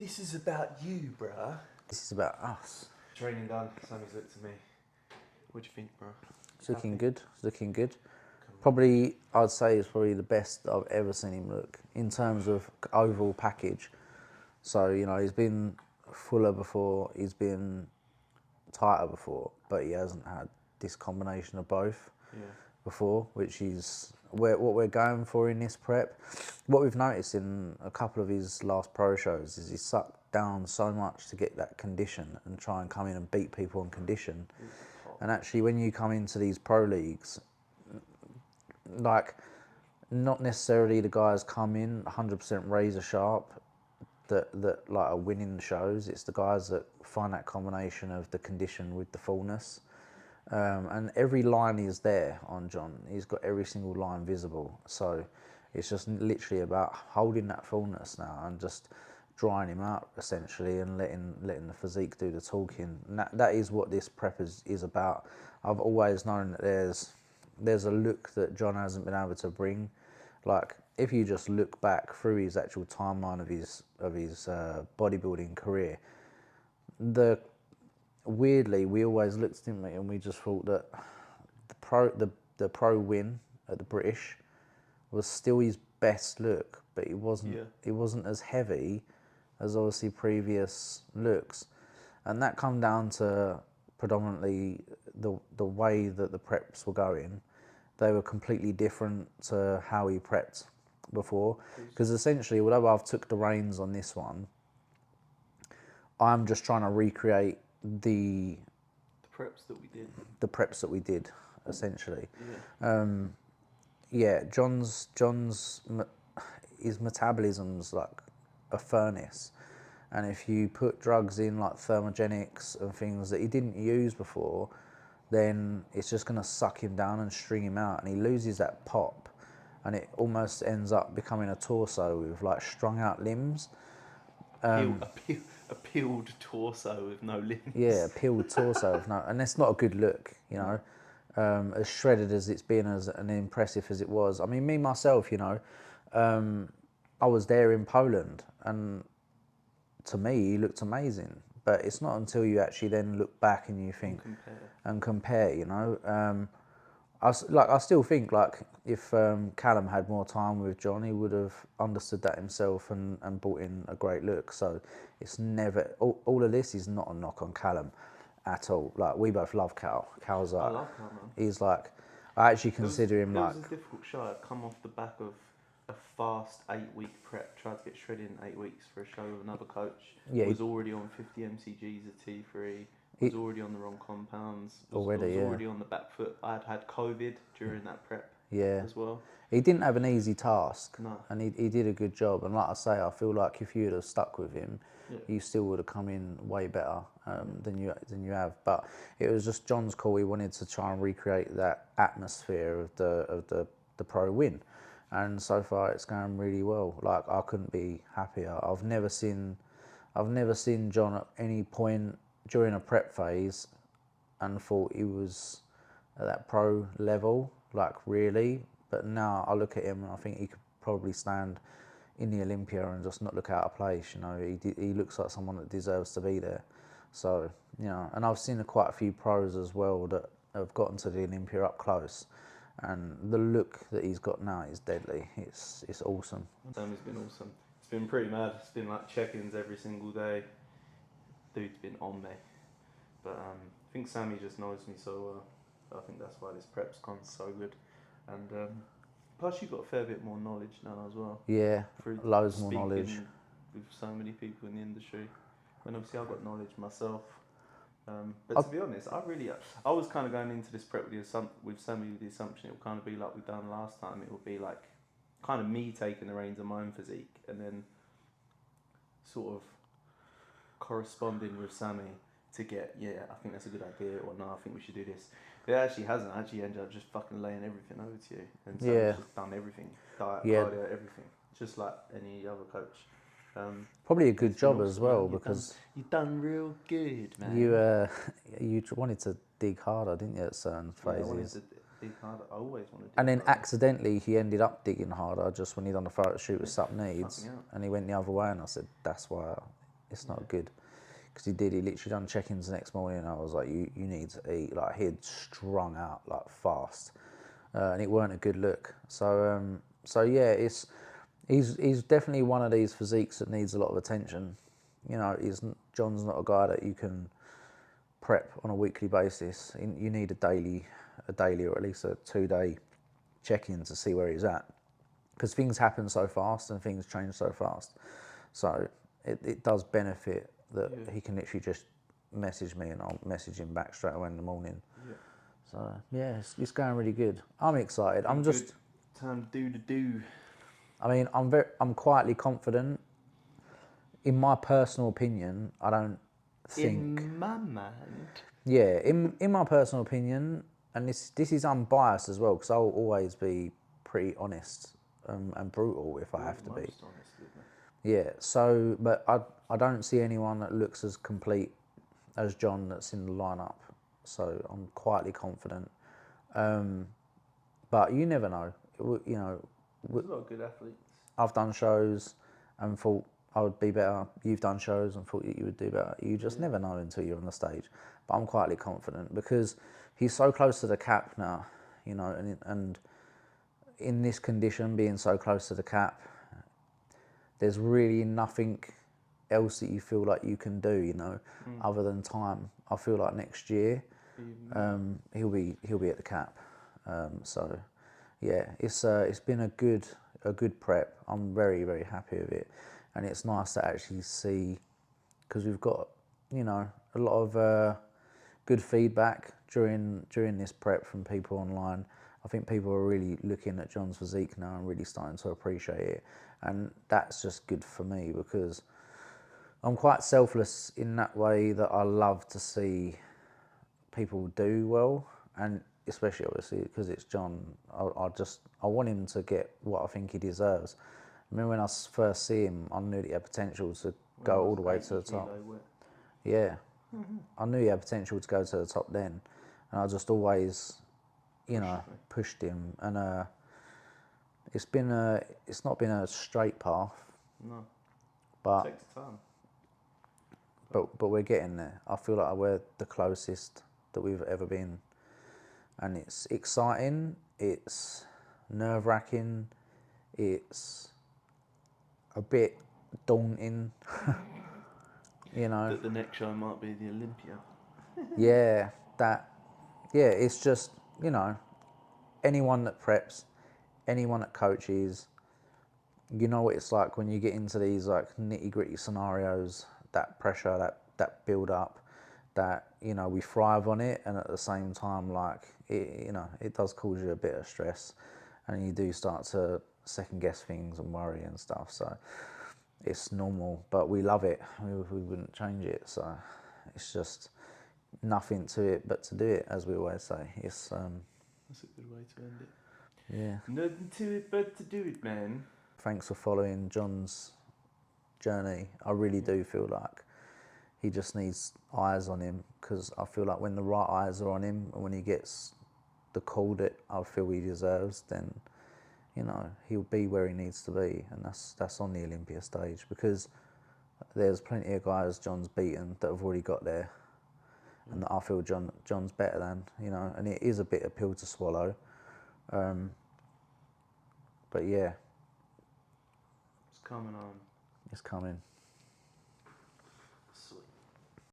This is about you, bruh. This is about us. Training done. Sammy's looked at me. What do you think, bruh? It's looking good. It's looking good. Come on. Probably, I'd say it's probably the best I've ever seen him look in terms of overall package. So, you know, he's been fuller before, he's been tighter before, but he hasn't had this combination of both Yeah. before, which is what we're going for in this prep. What we've noticed in a couple of his last pro shows is he sucked down so much to get that condition and try and come in and beat people on condition. And actually, when you come into these pro leagues, like, not necessarily the guys come in 100% razor sharp that like are winning the shows. It's the guys that find that combination of the condition with the fullness. And every line is there on John. He's got every single line visible. So it's just literally about holding that fullness now and just drying him out essentially and letting the physique do the talking. And that is what this prep is about. I've always known that there's a look that John hasn't been able to bring. Like, if you just look back through his actual timeline of his bodybuilding career, weirdly we always looked at him and we just thought that the pro win at the British was still his best look, but it wasn't as heavy as obviously previous looks, and that come down to predominantly the way that the preps were going. They were completely different to how he prepped before, because essentially, although I've took the reins on this one, I'm just trying to recreate the preps that we did. The preps that we did, essentially. Yeah. John's his metabolism's like a furnace, and if you put drugs in like thermogenics and things that he didn't use before, then it's just going to suck him down and string him out, and he loses that pop, and it almost ends up becoming a torso with like strung out limbs. A peeled torso with no limbs. Yeah, a peeled torso with no, and that's not a good look, you know. As shredded as it's been, as and impressive as it was. I mean, me myself, you know, I was there in Poland, and to me, he looked amazing. But it's not until you actually then look back and you think and compare, you know. I still think like if Callum had more time with John, he would have understood that himself and brought in a great look. So it's never all of this is not a knock on Callum at all. Like, we both love Cal. Cal's like, I love Cal, man. He's like, I actually consider him like. It was a difficult show. I'd come off the back of a fast 8-week prep. Tried to get shredded in 8 weeks for a show with another coach. Yeah, was already on 50 mcg's of T3. Was already on the wrong compounds. Was already on the back foot. I'd had COVID during that prep. Yeah. As well. He didn't have an easy task. No. And he did a good job. And like I say, I feel like if you'd have stuck with him, you still would have come in way better than you have. But it was just John's call. He wanted to try and recreate that atmosphere of the pro win, and so far it's going really well. Like, I couldn't be happier. I've never seen John at any point during a prep phase and thought he was at that pro level, like, really. But now I look at him and I think he could probably stand in the Olympia and just not look out of place. You know, he looks like someone that deserves to be there. So, you know, and I've seen quite a few pros as well that have gotten to the Olympia up close, and the look that he's got now is deadly. It's awesome. Sammy's been awesome. It's been pretty mad. It's been like check-ins every single day. Dude's been on me. But I think Sammy just knows me so well. I think that's why this prep's gone so good. And plus, you've got a fair bit more knowledge now as well. Yeah, loads more knowledge. With so many people in the industry. And obviously I've got knowledge myself. But to be honest, I was kind of going into this prep with Sammy with the assumption it would kind of be like we've done last time. It would be like kind of me taking the reins of my own physique and then sort of corresponding with Sammy to get, I think that's a good idea, or no, I think we should do this. It actually hasn't. I actually ended up just fucking laying everything over to you. And Sammy's just done everything. Diet, cardio, everything. Just like any other coach. Probably a good job as well, because you've done real good, man. You wanted to dig harder, didn't you, at certain phases? I wanted to dig harder. I always wanted to dig And then harder. accidentally he ended up digging harder just when he done the photo shoot with Sup Needs, and he went the other way, and I said, that's why It's not good. Because he literally done check-ins the next morning, and I was like, you need to eat. Like, he'd strung out like fast, and it weren't a good look. So yeah, he's definitely one of these physiques that needs a lot of attention. You know, John's not a guy that you can prep on a weekly basis. You need a daily or at least a 2-day check-in to see where he's at, because things happen so fast and things change so fast. So it does benefit that he can literally just message me and I'll message him back straight away in the morning. Yeah. So yeah, it's going really good. I'm excited. I'm Good just time to do. I mean, I'm quietly confident. In my personal opinion, I don't think. In my mind. Yeah, in my personal opinion, and this is unbiased as well, because I'll always be pretty honest and brutal if I have to be. Most honest, isn't it? Yeah. So, but I don't see anyone that looks as complete as John that's in the lineup. So I'm quietly confident. But you never know. You know, There's a lot of good athletes. I've done shows and thought I would be better. You've done shows and thought you would do better. You just never know until you're on the stage. But I'm quietly confident because he's so close to the cap now, you know, and in this condition, being so close to the cap, there's really nothing else that you feel like you can do, you know, other than time. I feel like next year he'll be at the cap. So yeah, it's been a good prep. I'm very, very happy with it, and it's nice to actually see, because we've got, you know, a lot of good feedback during this prep from people online. I think people are really looking at John's physique now and really starting to appreciate it, and that's just good for me because I'm quite selfless in that way that I love to see people do well, and especially obviously because it's John, I want him to get what I think he deserves. I mean, when I first see him, I knew he had potential to go all the way to the top. Yeah, I knew he had potential to go to the top then, and I just always, you know, pushed him. And it's not been a straight path. No, but it takes time. But we're getting there. I feel like we're the closest that we've ever been, and it's exciting. It's nerve-wracking. It's a bit daunting. You know. That the next show might be the Olympia. Yeah, it's just, you know, anyone that preps, anyone that coaches, you know what it's like when you get into these like nitty-gritty scenarios, that pressure, that build up, that, you know, we thrive on it, and at the same time, like, it, you know, it does cause you a bit of stress, and you do start to second guess things and worry and stuff. So it's normal, but we love it. We wouldn't change it. So it's just nothing to it but to do it, as we always say. It's That's a good way to end it. yeah. Nothing to it but to do it, man. Thanks for following John's journey. I really do feel like he just needs eyes on him, because I feel like when the right eyes are on him and when he gets the call that I feel he deserves, then, you know, he'll be where he needs to be, and that's on the Olympia stage, because there's plenty of guys John's beaten that have already got there, and that I feel John's better than, you know, and it is a bit of pill to swallow, but yeah, It's coming on. it's coming.